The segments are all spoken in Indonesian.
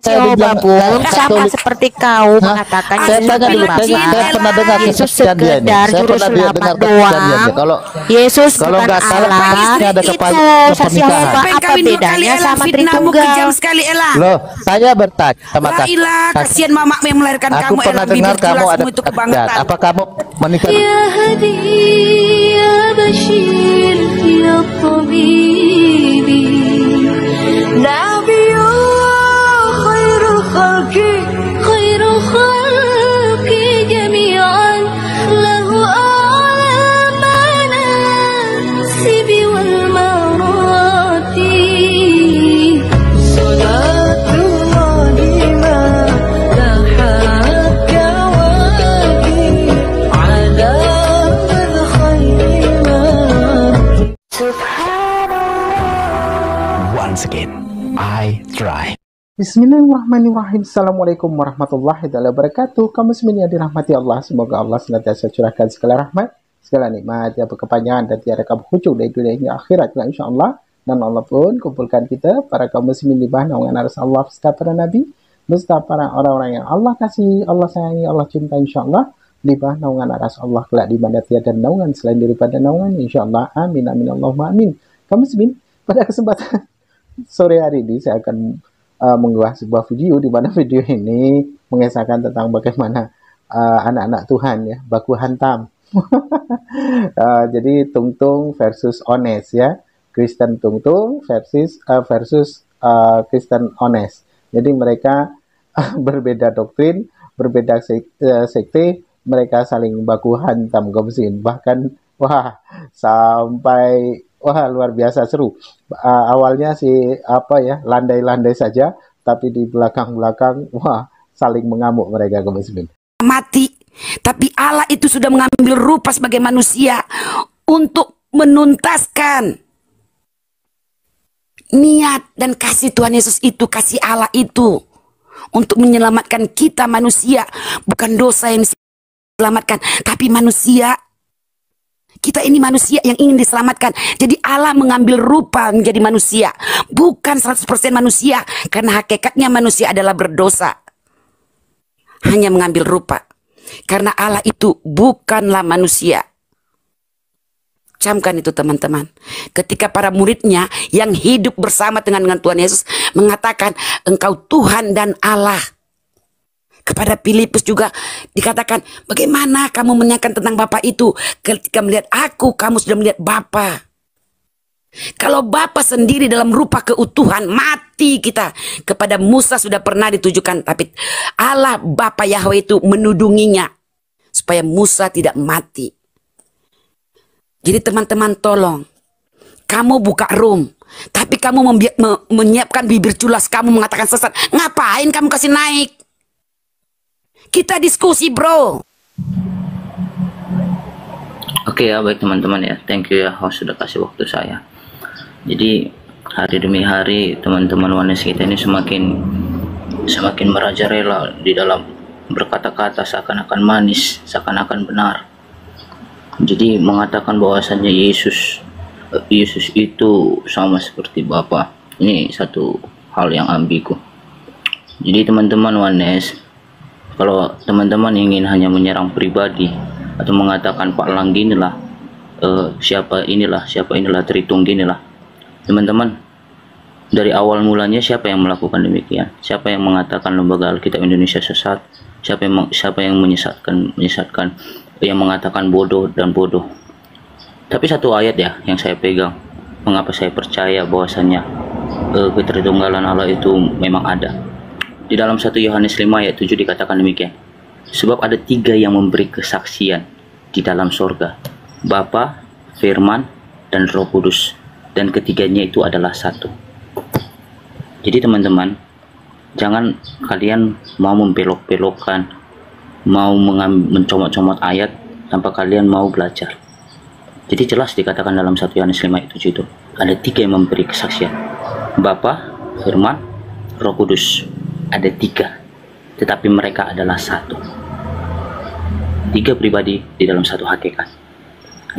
saya Coba bilang Bung, sama Katolik. seperti kau mengatakan Saya Yesus tanya dulu, Bapa. saya pernah dengar Yesus kesaksian dia ini. sekedar Saya juru pernah selamat dengar doang. kesaksiannya. Yesus Kalau bukan nggak salah Allah. hadisnya ada Itu kepernikahan. sasiapa apa bedanya sama Tritunggal? Kejam sekali Ella. Loh, saya bertanya sama La ilah, kasihan mamak yang melahirkan aku kamu. pernah Ella, dengar bibir kamu jelasmu ada itu kesaksian. kebangetan. Apa kamu menikah? يا هدي يا بشير يا طبيب نبي خير خلق جميعا له أعلى المناسب والمراتب صلاة الله ما لاحت كواكب على الخير Once again, I try. Bismillahirrahmanirrahim. Assalamualaikum warahmatullahi wabarakatuh. Kaum muslimin yang dirahmati Allah, semoga Allah senantiasa curahkan segala rahmat, segala nikmat, tiada kepanjangan dan tiada keberhujung dari dunia hingga akhirat, insyaallah. Dan Allah pun kumpulkan kita para kaum muslimin di bawah naungan aras Allah beserta para nabi, beserta para orang-orang yang Allah kasih, Allah sayangi, Allah cinta, insyaallah di bawah naungan aras Allah kelak di mana tiada naungan selain daripada naungan, insyaallah. Amin amin Allahumma amin. Kaum muslimin, pada kesempatan sore hari ini saya akan mengunggah sebuah video di mana video ini mengisahkan tentang bagaimana anak-anak Tuhan ya baku hantam. Jadi Tungtung versus Ones ya, Kristen Tungtung versus Kristen Ones. Jadi mereka berbeda doktrin, berbeda sekte, mereka saling baku hantam gomsin. Bahkan wah sampai wah luar biasa seru. Awalnya sih landai-landai saja, tapi di belakang-belakang wah saling mengamuk mereka kaum muslimin. Mati, tapi Allah itu sudah mengambil rupa sebagai manusia untuk menuntaskan niat dan kasih Tuhan Yesus itu, kasih Allah itu untuk menyelamatkan kita manusia, bukan dosa yang diselamatkan, tapi manusia. Kita ini manusia yang ingin diselamatkan. Jadi Allah mengambil rupa menjadi manusia. Bukan 100% manusia. Karena hakikatnya manusia adalah berdosa. Hanya mengambil rupa. Karena Allah itu bukanlah manusia. Camkan itu teman-teman. Ketika para muridnya yang hidup bersama dengan Tuhan Yesus mengatakan, engkau Tuhan dan Allah. Kepada Filipus juga dikatakan, bagaimana kamu menanyakan tentang Bapa itu? Ketika melihat aku, kamu sudah melihat Bapa. Kalau Bapa sendiri dalam rupa keutuhan, mati kita. Kepada Musa sudah pernah ditujukan, tapi Allah Bapa Yahweh itu menudunginya supaya Musa tidak mati. Jadi teman-teman tolong, kamu buka room, tapi kamu menyiapkan bibir culas, kamu mengatakan sesat. Ngapain kamu kasih naik? Kita diskusi bro. Oke ya, baik teman-teman ya. Thank you ya host sudah kasih waktu saya. Jadi hari demi hari teman-teman Ones kita ini semakin merajalela di dalam berkata-kata seakan-akan manis, seakan-akan benar. Jadi mengatakan bahwasannya Yesus itu sama seperti Bapa. Ini satu hal yang ambigu. Jadi teman-teman Ones, kalau teman-teman ingin hanya menyerang pribadi atau mengatakan Pak Lang ginilah, siapa inilah Tritung ginilah, teman-teman, dari awal mulanya siapa yang melakukan demikian? Siapa yang mengatakan lembaga Alkitab Indonesia sesat? Siapa yang menyesatkan, yang mengatakan bodoh dan bodoh? Tapi satu ayat ya yang saya pegang, mengapa saya percaya bahwasannya ketritunggalan Allah itu memang ada. Di dalam 1 Yohanes 5 ayat 7 dikatakan demikian. Sebab ada 3 yang memberi kesaksian di dalam sorga, Bapa, Firman, dan Roh Kudus. Dan ketiganya itu adalah satu. Jadi teman-teman, jangan kalian mau membelok-belokkan, mau mencomot-comot ayat tanpa kalian mau belajar. Jadi jelas dikatakan dalam 1 Yohanes 5 ayat 7 itu, ada 3 yang memberi kesaksian, Bapa, Firman, Roh Kudus. Ada 3, tetapi mereka adalah satu. 3 pribadi di dalam satu hakikat.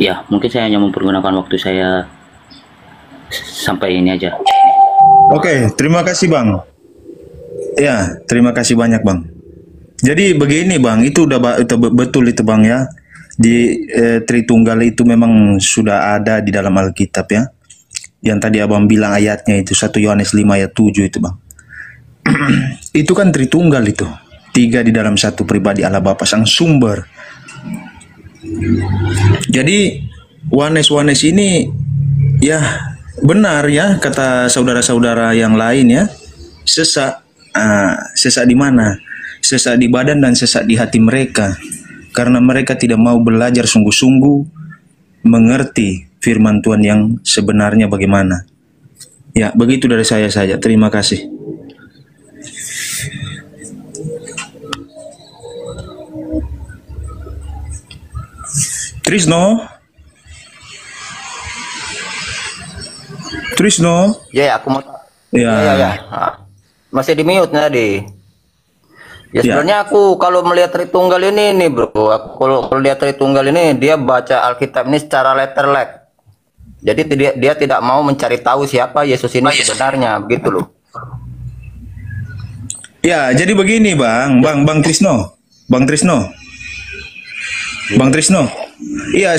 Ya, mungkin saya hanya mempergunakan waktu saya sampai ini aja. Oke, terima kasih Bang. Ya, terima kasih banyak Bang. Jadi begini Bang, itu betul itu Bang ya. Di Tritunggal itu memang sudah ada di dalam Alkitab ya. Yang tadi Abang bilang ayatnya itu 1 Yohanes 5 ayat 7 itu Bang. Itu kan Tritunggal itu. 3 di dalam satu pribadi Allah Bapa Sang Sumber. Jadi Wanes ini ya benar ya kata saudara-saudara yang lain ya. Sesak. Sesak di mana? Sesak di badan dan sesak di hati mereka. Karena mereka tidak mau belajar sungguh-sungguh mengerti firman Tuhan yang sebenarnya bagaimana. Ya, begitu dari saya saja. Terima kasih. Trisno? Ya, aku mau. Ya. Ya. Masih di mute tadi. Ya sebenarnya aku kalau melihat Tritunggal ini nih bro, aku kalau lihat Tritunggal ini dia baca Alkitab ini secara letterlek. Jadi dia tidak mau mencari tahu siapa Yesus ini sebenarnya, begitu loh. Ya, jadi begini Bang Trisno. Iya,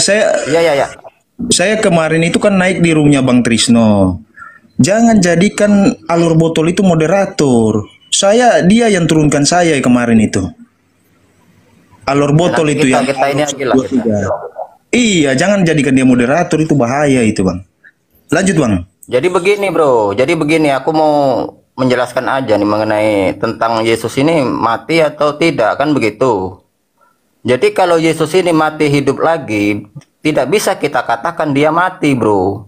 saya kemarin itu kan naik di roomnya Bang Trisno. Jangan jadikan alur botol itu moderator. Dia yang turunkan saya kemarin itu. Alur botol itu yang kita ini aja lah. Iya, jangan jadikan dia moderator, itu bahaya itu Bang. Lanjut Bang. Jadi begini bro, aku mau menjelaskan aja nih mengenai tentang Yesus ini mati atau tidak, kan begitu. Jadi kalau Yesus ini mati hidup lagi, tidak bisa kita katakan dia mati bro.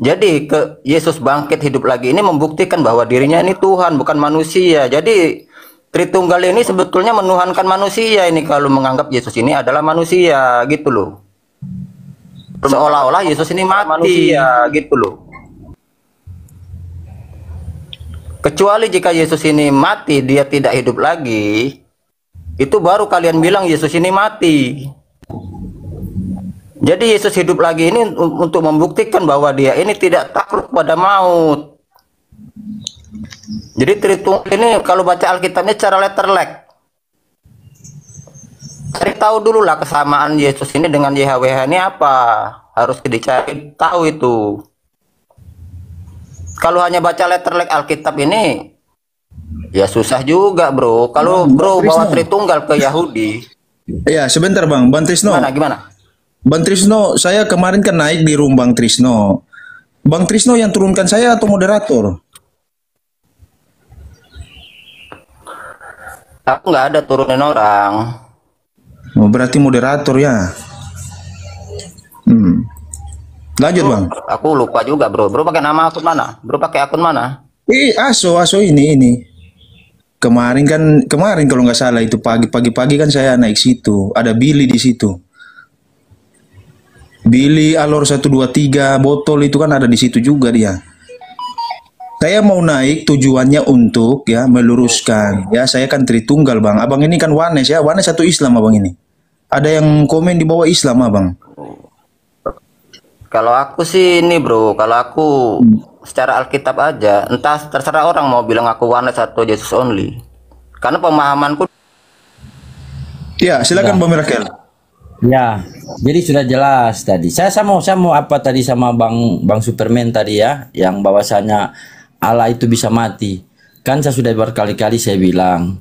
Jadi Yesus bangkit hidup lagi ini membuktikan bahwa dirinya ini Tuhan, bukan manusia. Jadi Tritunggal ini sebetulnya menuhankan manusia ini kalau menganggap Yesus ini adalah manusia gitu loh. Seolah-olah Yesus ini mati manusia gitu loh. Kecuali jika Yesus ini mati, dia tidak hidup lagi, itu baru kalian bilang Yesus ini mati. Jadi Yesus hidup lagi ini untuk membuktikan bahwa dia ini tidak takluk pada maut. Jadi Tritunggal ini kalau baca Alkitabnya secara letterlek. Cari tahu dulu lah kesamaan Yesus ini dengan YHWH ini apa. Harus dicari tahu itu. Kalau hanya baca letterlek Alkitab ini, ya susah juga bro. Kalau bro bawa Tritunggal ke Yahudi. Ya sebentar Bang Trisno. Gimana? Bang Trisno, saya kemarin kan naik di room Bang Trisno. Bang Trisno yang turunkan saya atau moderator? Aku nggak ada turunin orang. Oh, berarti moderator ya. Lanjut Bang. Aku lupa juga bro. Bro pakai nama akun mana? Bro pakai akun mana? Aso ini. Kemarin kalau nggak salah itu pagi kan saya naik situ. Ada Billy di situ. Billy Alor 123 botol itu kan ada di situ juga dia. Saya mau naik tujuannya untuk ya meluruskan. Ya saya kan Tritunggal Bang. Abang ini kan Wanes ya. Wanes satu Islam Abang ini. Ada yang komen di bawah Islam Abang. Kalau aku sih ini bro. Kalau aku secara Alkitab aja. Entah terserah orang mau bilang aku Wanes atau Jesus only. Karena pemahamanku. Ya silakan Bang Mirakel. Ya, jadi sudah jelas tadi. Saya mau apa tadi sama Bang Superman tadi ya, yang bahwasanya Allah itu bisa mati. Kan saya sudah berkali-kali saya bilang,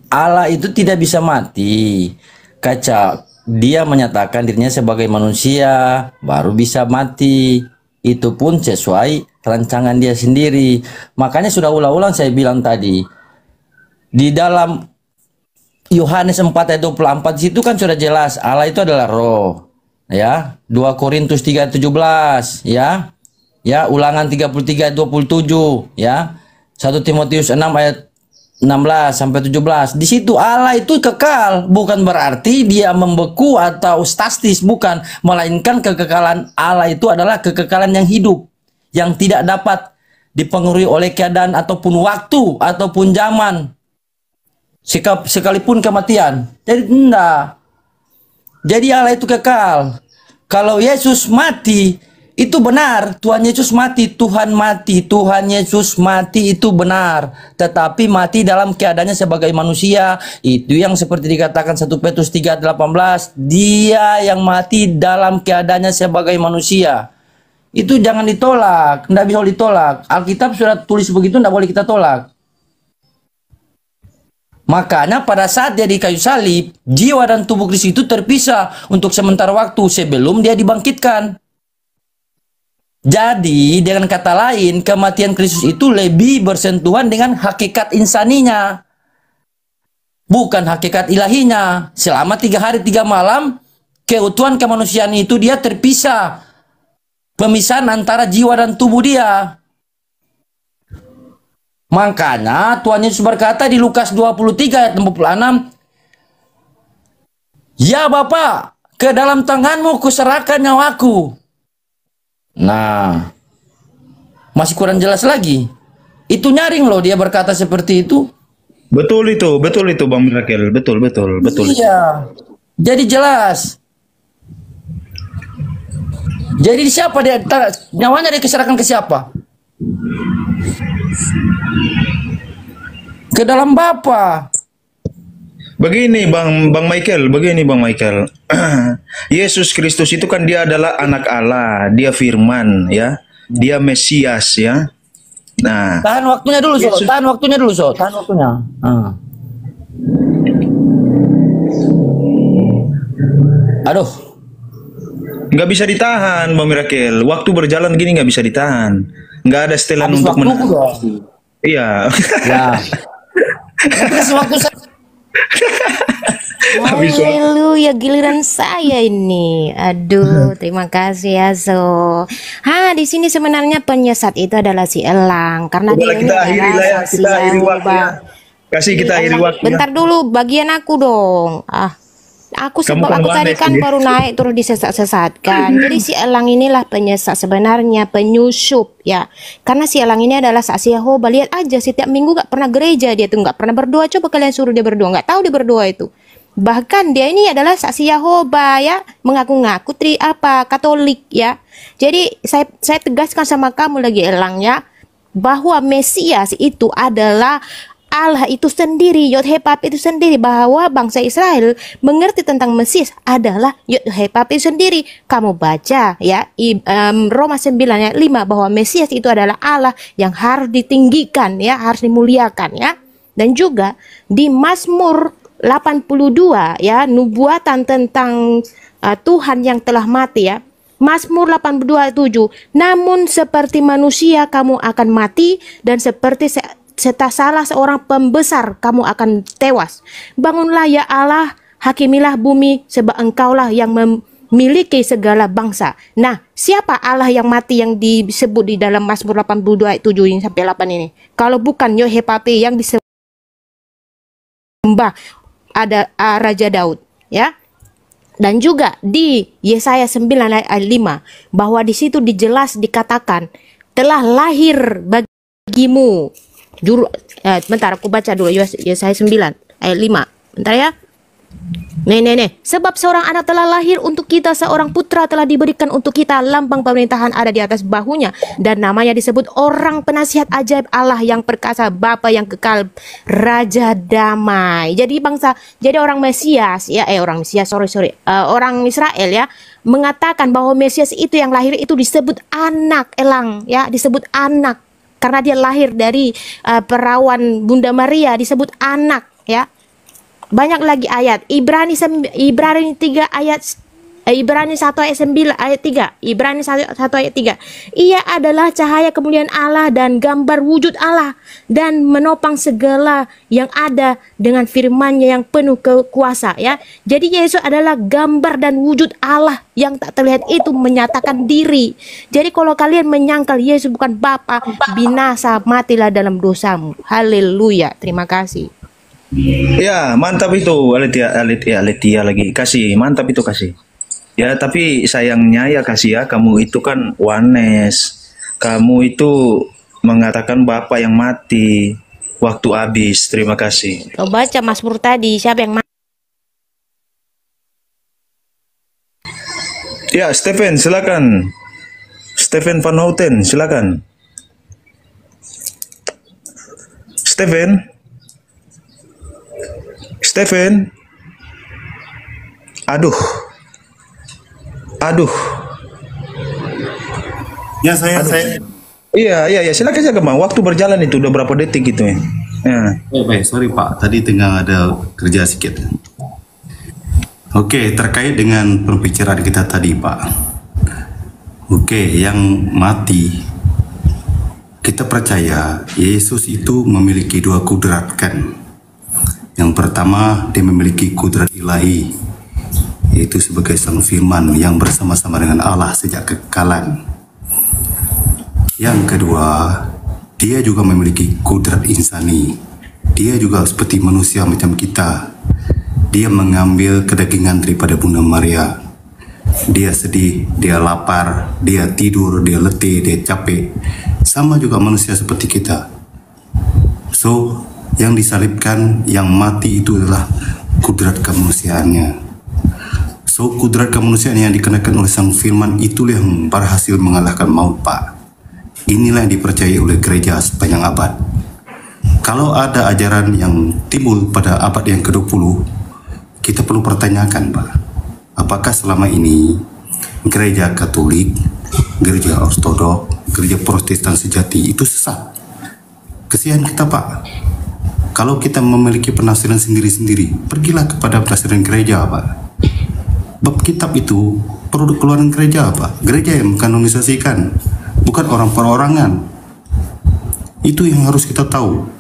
Allah itu tidak bisa mati. Dia menyatakan dirinya sebagai manusia, baru bisa mati. Itu pun sesuai rancangan dia sendiri. Makanya sudah ulang-ulang saya bilang tadi, di dalam Yohanes 4 ayat 24 situ kan sudah jelas Allah itu adalah roh. Ya, 2 Korintus 3:17 ya. Ya, Ulangan 33:27 ya. 1 Timotius 6 ayat 16 sampai 17. Di situ Allah itu kekal, bukan berarti dia membeku atau statis, bukan, melainkan kekekalan Allah itu adalah kekekalan yang hidup, yang tidak dapat dipengaruhi oleh keadaan ataupun waktu ataupun zaman. Sekalipun kematian. Jadi enggak. Jadi Allah itu kekal. Kalau Yesus mati, Itu benar, Tuhan Yesus mati, Tuhan mati, Tuhan Yesus mati itu benar. Tetapi mati dalam keadaannya sebagai manusia. Itu yang seperti dikatakan 1 Petrus 3:18. Dia yang mati dalam keadaannya sebagai manusia. Itu jangan ditolak, tidak bisa ditolak. Alkitab sudah tulis begitu, tidak boleh kita tolak. Makanya pada saat dia di kayu salib, jiwa dan tubuh Kristus itu terpisah untuk sementara waktu sebelum dia dibangkitkan. Jadi dengan kata lain, kematian Kristus itu lebih bersentuhan dengan hakikat insaninya, bukan hakikat ilahinya. Selama 3 hari 3 malam, keutuhan kemanusiaan itu dia terpisah. Pemisahan antara jiwa dan tubuh dia. Makanya Tuhan Yesus berkata di Lukas 23 ayat 66, "Ya Bapa, ke dalam tanganmu kuserahkan nyawaku." Nah, masih kurang jelas lagi. Itu nyaring loh dia berkata seperti itu. Betul itu Bang Mirakel. Betul. Iya. Jadi jelas. Jadi siapa dia? Nyawanya dia diserahkan ke siapa? Ke dalam Bapa. Begini Bang Michael. Yesus Kristus itu kan dia adalah anak Allah, dia firman ya. Dia Mesias ya. Nah, Tahan waktunya dulu, So. Tahan waktunya. Aduh. nggak bisa ditahan Bang Mirakel. Waktu berjalan gini nggak bisa ditahan. Nggak ada setelan Habis untuk waktu menang. juga. Iya. Ya. Habis waktu Haleluya, giliran saya ini. Aduh, terima kasih ya So. Di sini sebenarnya penyesat itu adalah si Elang, karena Udah, dia ini kita akhiri lah ya. adalah saksi Kita akhiri Yehova. waktunya. Kasih kita akhiri waktunya. Bentar dulu, bagian aku dong. Aku Kamu sebab kan aku tadi wanes kan ini. baru naik terus disesat-sesatkan. Jadi si Elang inilah penyesat sebenarnya, penyusup ya. Karena si Elang ini adalah saksi Yehova. Lihat aja setiap minggu gak pernah gereja, dia tuh gak pernah berdoa. Coba kalian suruh dia berdoa, gak tahu dia berdoa itu. Bahkan dia ini adalah saksi Yehova ya, mengaku-ngaku Katolik ya. Jadi saya tegaskan sama kamu lagi Elang ya, bahwa Mesias itu adalah Allah itu sendiri, Yod-Heh-Pap itu sendiri, bahwa bangsa Israel mengerti tentang Mesias adalah Yod-Heh-Pap itu sendiri. Kamu baca ya Roma 9 ayat 5 bahwa Mesias itu adalah Allah yang harus ditinggikan ya, harus dimuliakan ya. Dan juga di Mazmur 82 ya, nubuatan tentang Tuhan yang telah mati ya. Mazmur 82 ayat 7, namun seperti manusia kamu akan mati, dan seperti salah seorang pembesar kamu akan tewas. Bangunlah ya Allah, hakimilah bumi, sebab engkaulah yang memiliki segala bangsa. Nah, siapa Allah yang mati yang disebut di dalam Mazmur 82 ayat 7 ini sampai 8 ini? Kalau bukan Yod-Heh-Pap yang disembah ada Raja Daud ya. Dan juga di Yesaya 9 ayat 5 bahwa di situ dijelas dikatakan telah lahir bagimu bentar aku baca dulu Yesaya 9 ayat 5. Bentar ya. Nih. Sebab seorang anak telah lahir untuk kita, seorang putra telah diberikan untuk kita, lambang pemerintahan ada di atas bahunya, dan namanya disebut orang penasihat ajaib, Allah yang perkasa, Bapa yang kekal, Raja damai. Jadi orang Mesias ya, orang Israel ya, mengatakan bahwa Mesias itu yang lahir itu disebut anak Elang ya, disebut anak karena dia lahir dari perawan Bunda Maria, disebut anak ya. Banyak lagi ayat Ibrani 1 ayat 9 ayat 3. Ibrani 1 ayat 3. Ia adalah cahaya kemuliaan Allah dan gambar wujud Allah, dan menopang segala yang ada dengan firman-Nya yang penuh kuasa ya. Jadi Yesus adalah gambar dan wujud Allah yang tak terlihat itu menyatakan diri. Jadi kalau kalian menyangkal Yesus bukan Bapa, binasa, matilah dalam dosamu. Haleluya. Terima kasih. Ya, mantap itu Aletia lagi. Kasih, mantap itu kasih. Ya, tapi sayangnya ya kasih ya, kamu itu kan Wanes. Kamu itu mengatakan Bapa yang mati waktu habis. Terima kasih. Kau baca Mazmur tadi, siapa yang mati? Ya, Stephen, silakan. Stephen Van Houten, silakan. Stephen. Aduh. Ya saya. Iya, silakan saja Bang. Waktu berjalan itu udah berapa detik gitu ya. Baik, sorry Pak, tadi tengah ada kerja sedikit. Oke, terkait dengan pembicaraan kita tadi Pak. Oke, yang mati, kita percaya Yesus itu memiliki dua kudrat kan. Yang pertama, dia memiliki kudrat ilahi, yaitu sebagai sang firman yang bersama-sama dengan Allah sejak kekekalan. Yang kedua, dia juga memiliki kudrat insani. Dia juga seperti manusia macam kita. Dia mengambil kedagingan daripada Bunda Maria. Dia sedih, dia lapar, dia tidur, dia letih, dia capek. Sama juga manusia seperti kita. So, yang disalibkan, yang mati itu adalah kudrat kemanusiaannya. So, kudrat kemanusiaan yang dikenakan oleh sang firman itulah yang berhasil mengalahkan maut Pak. Inilah yang dipercayai oleh gereja sepanjang abad. Kalau ada ajaran yang timbul pada abad yang ke-20, kita perlu pertanyakan Pak, apakah selama ini gereja Katolik, gereja Ortodok, gereja Protestan sejati itu sesat? Kesian kita Pak. Kalau kita memiliki penafsiran sendiri-sendiri, pergilah kepada penafsiran gereja Pak. Bab kitab itu produk keluaran gereja Pak. Gereja yang mengkanonisasikan, bukan orang perorangan. Itu yang harus kita tahu.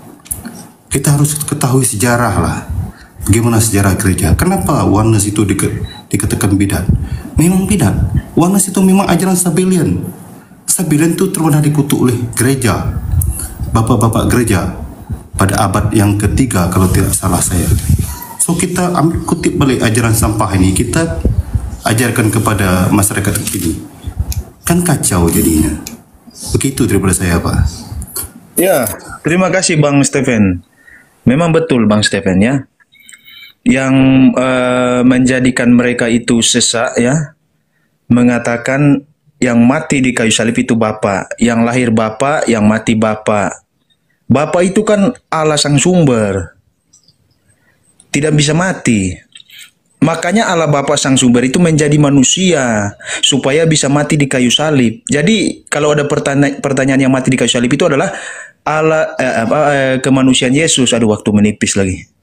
Kita harus ketahui sejarah lah. Bagaimana sejarah gereja? Kenapa Oneness itu dikatakan bidat? Memang bidat. Oneness itu memang ajaran Sabellian. Sabellian itu pernah dikutuk oleh gereja, bapak-bapak gereja pada abad yang ketiga kalau tidak salah saya. So kita ambil kutip balik ajaran sampah ini, kita ajarkan kepada masyarakat ini. Kan kacau jadinya. Begitu daripada saya Pak. Ya, terima kasih Bang Stephen. Memang betul Bang Stephen ya. Yang menjadikan mereka itu sesak ya, mengatakan yang mati di kayu salib itu Bapa, yang lahir Bapa, yang mati Bapa. Bapa itu kan Allah sang sumber, tidak bisa mati. Makanya Allah Bapa sang sumber itu menjadi manusia supaya bisa mati di kayu salib. Jadi kalau ada pertanyaan yang mati di kayu salib itu adalah Allah kemanusiaan Yesus. Ada waktu menipis lagi.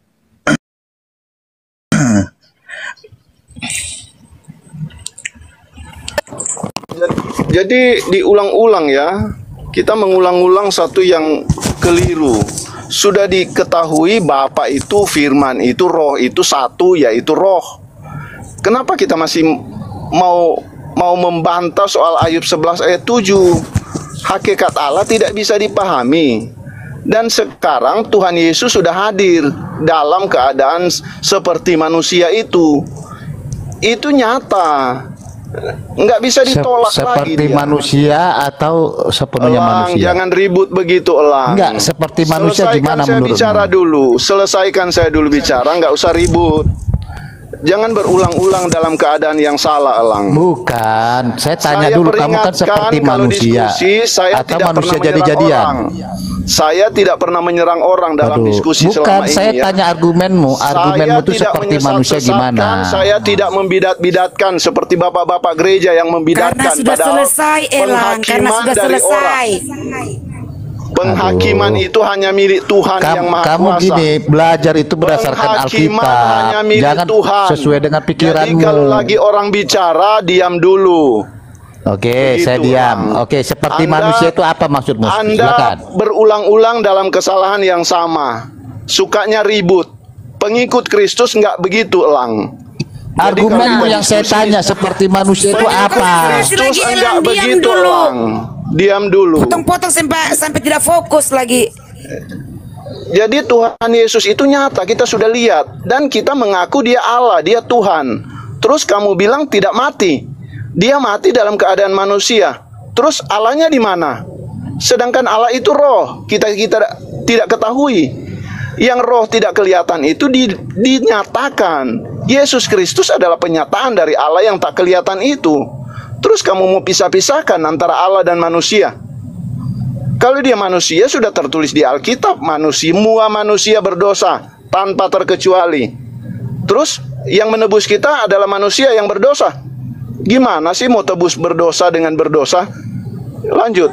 Jadi diulang-ulang ya, kita mengulang-ulang satu yang keliru. Sudah diketahui Bapa itu, Firman itu, Roh itu satu, yaitu Roh. Kenapa kita masih mau membantah soal Ayub 11 ayat 7? Hakikat Allah tidak bisa dipahami. Dan sekarang Tuhan Yesus sudah hadir dalam keadaan seperti manusia itu. Itu nyata. Nggak bisa ditolak lagi seperti dia. Manusia atau sepenuhnya manusia? Jangan ribut begitu Elang. Enggak, seperti manusia gimana saya menurutmu? bicara dulu. Selesaikan saya dulu bicara, nggak usah ribut. Jangan berulang-ulang dalam keadaan yang salah Elang. Bukan, saya tanya dulu, kamu kan seperti manusia saya atau tidak manusia pernah jadi-jadian? Saya tidak pernah menyerang orang dalam diskusi selama bukan, ini. saya ya. tanya argumenmu itu seperti manusia gimana? Saya tidak membidat-bidatkan seperti bapak-bapak gereja yang membidatkan. Karena sudah selesai Elang, karena sudah selesai. Penghakiman itu hanya milik Tuhan yang Maha Kamu Kuasa. gini, belajar itu berdasarkan Alkitab, jangan Tuhan. sesuai dengan pikiranmu. Jadi kalau lagi orang bicara, diam dulu. Oke, Begitu, saya diam. Oke, seperti manusia itu apa maksudmu? Anda Silakan. berulang-ulang dalam kesalahan yang sama. Sukanya ribut. Pengikut Kristus nggak begitu, Elang. Argumenmu yang saya tanya seperti manusia itu apa? Kristus enggak begitu, Elang. Diam dulu. Potong-potong sampai tidak fokus lagi. Jadi Tuhan Yesus itu nyata, kita sudah lihat. Dan kita mengaku dia Allah, dia Tuhan. Terus kamu bilang tidak mati. Dia mati dalam keadaan manusia. Terus Allahnya di mana? Sedangkan Allah itu roh, kita tidak ketahui. Yang roh tidak kelihatan itu dinyatakan. Yesus Kristus adalah penyataan dari Allah yang tak kelihatan itu. Terus kamu mau pisah-pisahkan antara Allah dan manusia? Kalau dia manusia, sudah tertulis di Alkitab, semua manusia berdosa tanpa terkecuali. Terus yang menebus kita adalah manusia yang berdosa. Gimana sih mau tebus berdosa dengan berdosa? Lanjut.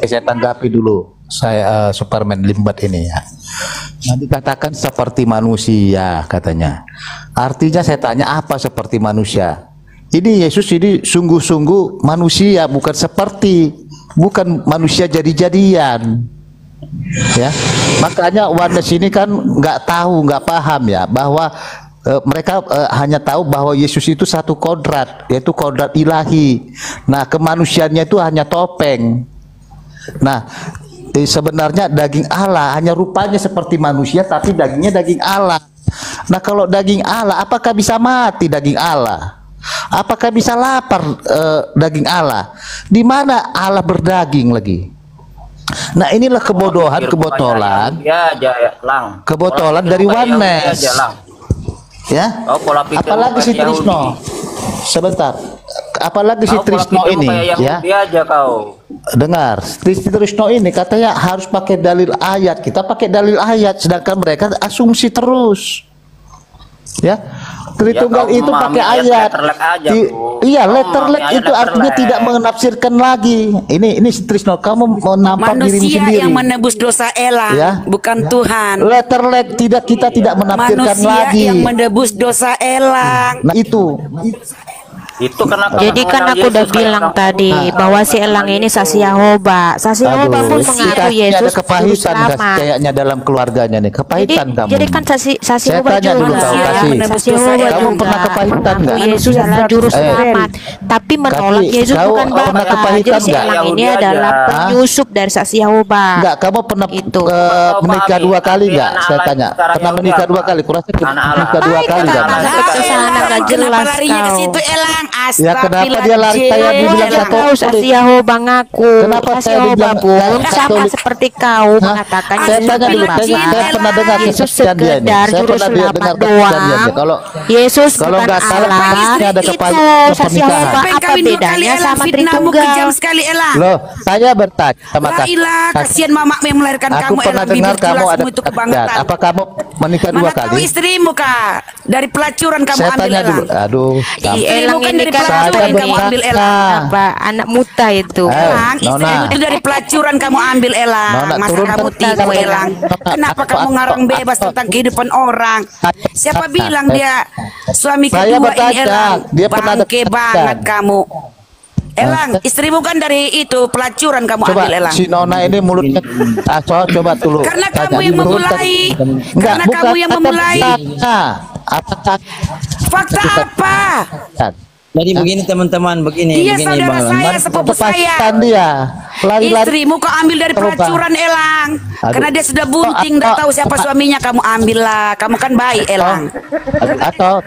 Saya tanggapi dulu, saya Superman Limbat ini ya. Nah, dikatakan seperti manusia katanya. Artinya saya tanya, apa seperti manusia? Ini Yesus ini sungguh-sungguh manusia, bukan seperti, bukan manusia jadi-jadian. Ya, makanya Oneness ini kan nggak tahu, nggak paham ya, bahwa mereka hanya tahu bahwa Yesus itu satu kodrat, yaitu kodrat ilahi. Nah, kemanusiaannya itu hanya topeng. Nah, sebenarnya daging Allah hanya rupanya seperti manusia, tapi dagingnya daging Allah. Nah, kalau daging Allah, apakah bisa mati daging Allah? Apakah bisa lapar daging Allah? Di mana Allah berdaging lagi? Nah, inilah kebodohan, kebotolan, kebotolan dari Oneness. Ya, apalagi si Trisno. Sebentar, apalagi si Trisno ini, ya. Dengar, si Trisno ini katanya harus pakai dalil ayat. Kita pakai dalil ayat, sedangkan mereka asumsi terus. Ya, Tritunggal itu pakai ayat. Iya, letterlek itu artinya tidak menafsirkan lagi. Ini Trisno, kamu mau nampak dirimu sendiri. Manusia yang menebus dosa Elang, ya? Bukan Tuhan. Letterlek kita tidak menafsirkan manusia lagi. Yang menebus dosa Elang. Nah, itu kenapa? Jadi kan aku udah bilang tadi bahwa si Elang ini saksi Yahova. Saksi Yahova pun mengaku Yesus ada kepahitan selamat. kayaknya dalam keluarganya nih, kepahitan kamu. Jadi kan saksi Yehova juga. Saksi Yehova kamu pernah kepahitan nggak? Yesus adalah juru selamat, tapi menolak Yesus bukan Bapa. Jadi si Elang ini adalah penyusup dari saksi Yehova. Enggak, kamu pernah menikah 2 kali nggak? Saya tanya, pernah menikah 2 kali? Kurasa menikah 2 kali kan? Kesana nggak jelas kau. Ya, kenapa dia lari kayak dibilang Katolik? Saksi Yehova ngaku. Kenapa Saksi saya Yehova dibilang pun sama Katolik? seperti kau mengatakan Saya tanya dulu, saya pernah dengar Yesus kesaksian dia ini. sekedar Saya juru pernah selamat dengar kesaksian dia. doang. Kalau Yesus kalau bukan nggak salah Allah. ini ada Itu kepahitan saksi Yehova apa bedanya sama Tritunggal? Kejam sekali Elang. Loh, saya bertanya sama Lailah, kasihan mamak yang melahirkan aku kamu pernah Elang, dengar bibir kamu tulasmu ada itu kesaksian. kebangetan. Apa kamu menikah 2 Mana kali? tahu istrimu kak, dari pelacuran kamu Saya ambil tanya Elang. dulu. Aduh, Elang kan ini dari kan pelacuran kamu ambil Elang. apa anak muta itu. Elang, istrimu itu dari pelacuran kamu ambil Elang. Nona, Masa turun kamu ke- tipu Elang? Nona, Kenapa aku- kamu aku- ngarang bebas tentang kehidupan orang? Siapa bilang dia suami Saya kedua ini bertanya, Elang? dia pernah ada Bangke kesaksian. banget kamu. Elang, istrimu kan dari itu pelacuran kamu Coba ambil Elang. si Nona ini mulutnya coba dulu. Karena Tanya, kamu yang turun memulai. Enggak, Karena bukan kamu yang memulai. Apa Fakta apa? Jadi begini teman-teman, begini Dia begini saudara Bang. saya, sepupu saya. dia lari-lari. Istrimu kau ambil dari Coba. pelacuran Elang. Aduh. Karena dia sudah bunting, tidak tahu siapa suaminya, kamu ambil lah. Kamu kan baik Elang. Atau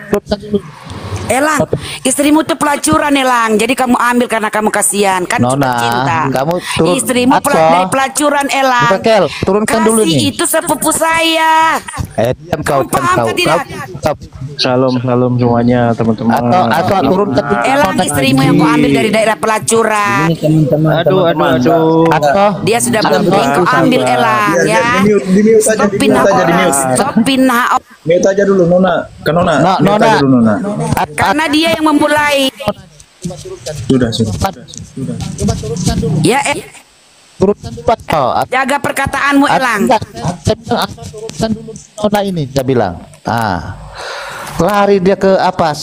Elang, istrimu tuh pelacuran Elang. Jadi kamu ambil karena kamu kasihan. Kan Nona, cinta. kamu turun. Istrimu dari pelacuran Elang. Rakel, turunkan dulu Kasih nih. itu sepupu saya. Diam kau, paham tidak? Salam semuanya teman-teman. Atau turunkan dulu. Elang, istrimu yang kau ambil dari daerah pelacuran. Ini teman-teman. Aduh. Atau Dia sudah bunting, kau ambil Elang ya. Stopin Mute aja dulu Nona. Ke Nona. Mute Nona. aja dulu Nona. karena dia yang memulai. Sudah. Coba turunkan dulu. Ya, Turunkan dulu. jaga perkataanmu Elang. Atau turunkan dulu Nona ini, saya bilang. Lari dia ke apa?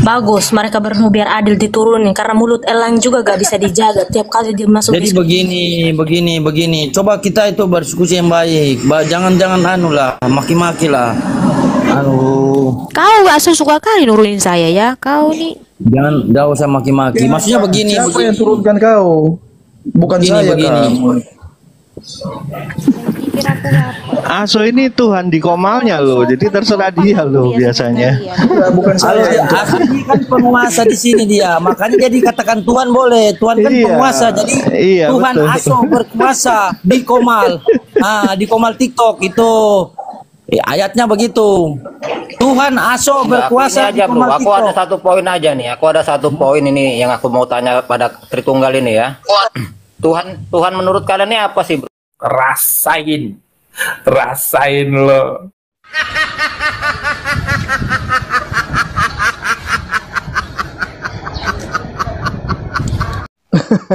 Bagus, mereka bernu biar adil diturunin karena mulut Elang juga gak bisa dijaga. Tiap kali dia masuk Jadi begini. Coba kita itu berdiskusi yang baik. Jangan anu lah, maki-maki lah. Kau gak suka kali nurunin saya ya. Kau nih. Jangan usah maki-maki. Maksudnya begini. Siapa yang turunkan kau? Bukan saya kamu. Aso ini Tuhan di komalnya loh, jadi terserah dia loh biasanya. Bukan saya. Aso ini kan penguasa di sini dia, makanya jadi katakan Tuhan boleh. Tuhan kan penguasa, jadi Tuhan betul. Aso berkuasa di Komal. Di Komal TikTok itu ayatnya begitu. Tuhan aso Enggak, aku berkuasa ini aja bro, di aku ada satu poin aja nih. Aku ada satu poin ini yang aku mau tanya pada Tritunggal ini ya. Tuhan menurut kalian ini apa sih bro? Rasain lo.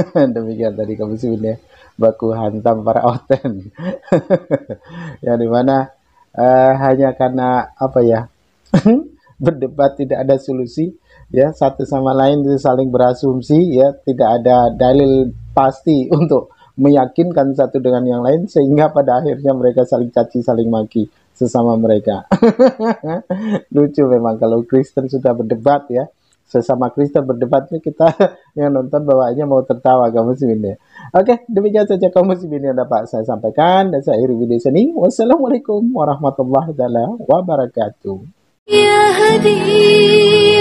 Demikian tadi Kamus Mimin ya, baku hantam para oten. Yang dimana hanya karena apa ya, berdebat tidak ada solusi ya, satu sama lain itu saling berasumsi ya, tidak ada dalil pasti untuk meyakinkan satu dengan yang lain, sehingga pada akhirnya mereka saling caci saling maki sesama mereka. Lucu memang kalau Kristen sudah berdebat ya, sesama Kristen berdebat ini kita yang nonton bawaannya mau tertawa kaum muslimin ya. Oke, demikian saja kaum muslimin yang dapat saya sampaikan dan saya akhiri video ini. Wassalamualaikum warahmatullahi wabarakatuh. يا هدي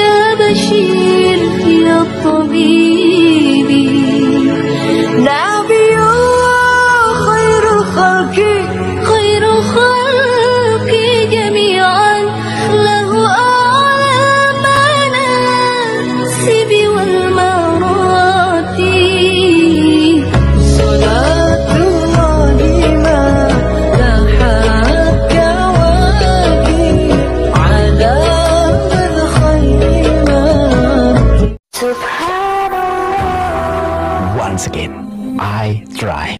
يا بشير يا طبيبي نبي خير الخلق خير الخلق جميعا له أعلى المناسب والمراتب صلاة الله ما لاحت كواكب على من خير ما Once again, I try.